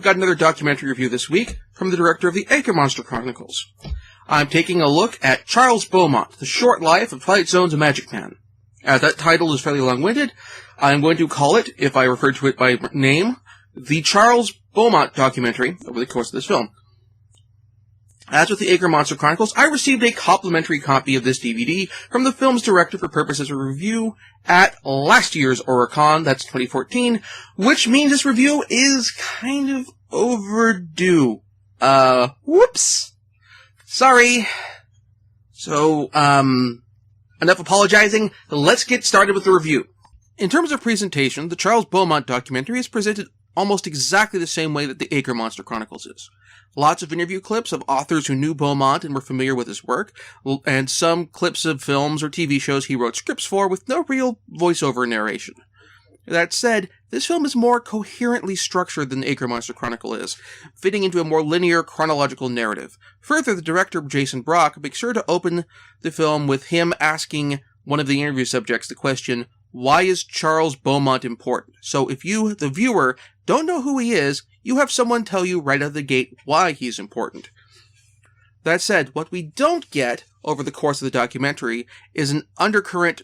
got another documentary review this week from the director of the Acre Monster Chronicles. I'm taking a look at Charles Beaumont, The Short Life of Twilight Zone's Magic Man. As that title is fairly long-winded, I'm going to call it, if I refer to it by name, the Charles Beaumont documentary over the course of this film. As with the Acre Monster Chronicles, I received a complimentary copy of this DVD from the film's director for purposes of review at last year's OryCon, that's 2014, which means this review is kind of overdue. Whoops. Sorry. So, enough apologizing. Let's get started with the review. In terms of presentation, the Charles Beaumont documentary is presented almost exactly the same way that the Acre Monster Chronicles is. Lots of interview clips of authors who knew Beaumont and were familiar with his work, and some clips of films or TV shows he wrote scripts for with no real voiceover narration. That said, this film is more coherently structured than the Acre Monster Chronicle is, fitting into a more linear, chronological narrative. Further, the director, Jason Brock, makes sure to open the film with him asking one of the interview subjects the question, why is Charles Beaumont important? So if you, the viewer, don't know who he is, you have someone tell you right out of the gate why he's important. That said, what we don't get over the course of the documentary is an undercurrent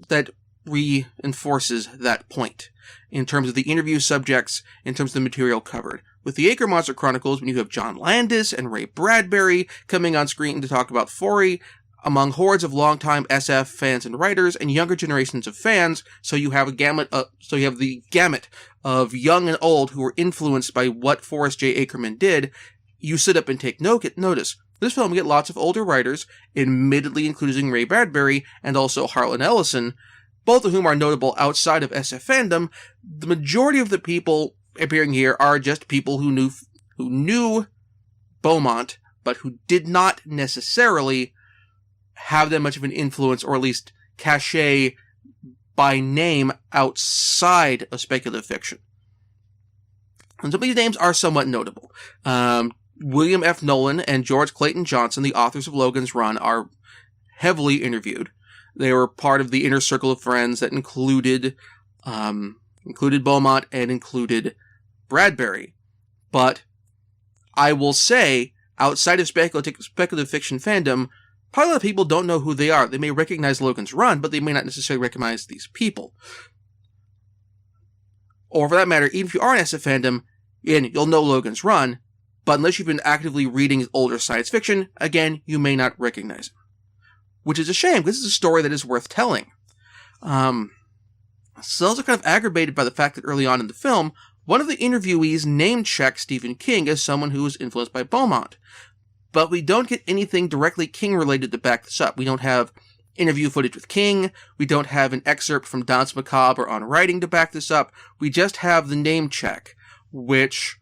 that reinforces that point, in terms of the interview subjects, in terms of the material covered. With the Acre Monster Chronicles, when you have John Landis and Ray Bradbury coming on screen to talk about Forey, among hordes of longtime SF fans and writers and younger generations of fans, so you have the gamut of young and old who were influenced by what Forrest J. Ackerman did, you sit up and take notice. This film, we get lots of older writers, admittedly including Ray Bradbury and also Harlan Ellison, both of whom are notable outside of SF fandom. The majority of the people appearing here are just people who knew Beaumont, but who did not necessarily have that much of an influence, or at least cachet by name outside of speculative fiction. And some of these names are somewhat notable. William F. Nolan and George Clayton Johnson, the authors of Logan's Run, are heavily interviewed. They were part of the inner circle of friends that included Beaumont and included Bradbury. But I will say, outside of speculative fiction fandom, probably a lot of people don't know who they are. They may recognize Logan's Run, but they may not necessarily recognize these people. Or for that matter, even if you are in SF fandom, you'll know Logan's Run, but unless you've been actively reading older science fiction, again, you may not recognize him. Which is a shame, because this is a story that is worth telling. So also kind of aggravated by the fact that early on in the film, one of the interviewees name-checked Stephen King as someone who was influenced by Beaumont. But we don't get anything directly King-related to back this up. We don't have interview footage with King. We don't have an excerpt from Danse Macabre or On Writing to back this up. We just have the name check, which,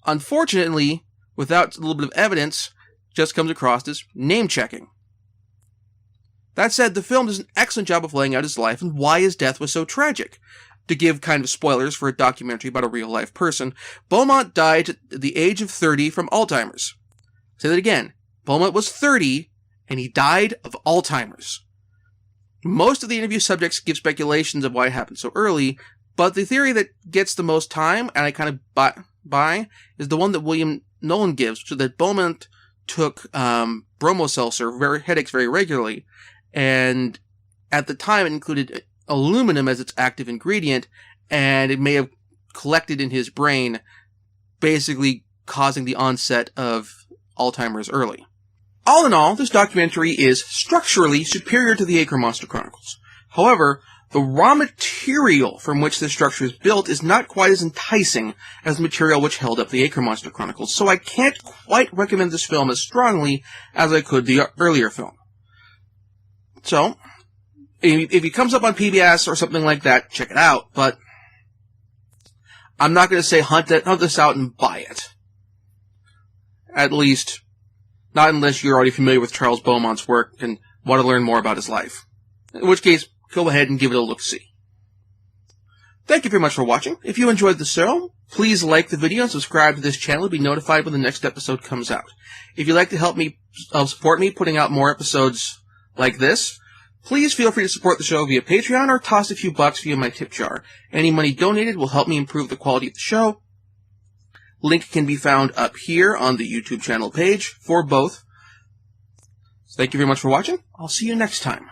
unfortunately, without a little bit of evidence, just comes across as name-checking. That said, the film does an excellent job of laying out his life and why his death was so tragic. To give kind of spoilers for a documentary about a real-life person, Beaumont died at the age of 30 from Alzheimer's. Say that again. Beaumont was 30, and he died of Alzheimer's. Most of the interview subjects give speculations of why it happened so early, but the theory that gets the most time, and I kind of buy, is the one that William Nolan gives, so that Beaumont took bromoseltzer, headaches very regularly, and at the time it included aluminum as its active ingredient, and it may have collected in his brain, basically causing the onset of Alzheimer's early. All in all, this documentary is structurally superior to the Acre Monster Chronicles. However, the raw material from which this structure is built is not quite as enticing as the material which held up the Acre Monster Chronicles, so I can't quite recommend this film as strongly as I could the earlier film. So, if it comes up on PBS or something like that, check it out, but I'm not going to say hunt this out and buy it. At least, not unless you're already familiar with Charles Beaumont's work and want to learn more about his life. In which case, go ahead and give it a look-see. Thank you very much for watching. If you enjoyed the show, please like the video and subscribe to this channel to be notified when the next episode comes out. If you'd like to help me support me putting out more episodes like this, please feel free to support the show via Patreon or toss a few bucks via my tip jar. Any money donated will help me improve the quality of the show. Link can be found up here on the YouTube channel page for both. So thank you very much for watching. I'll see you next time.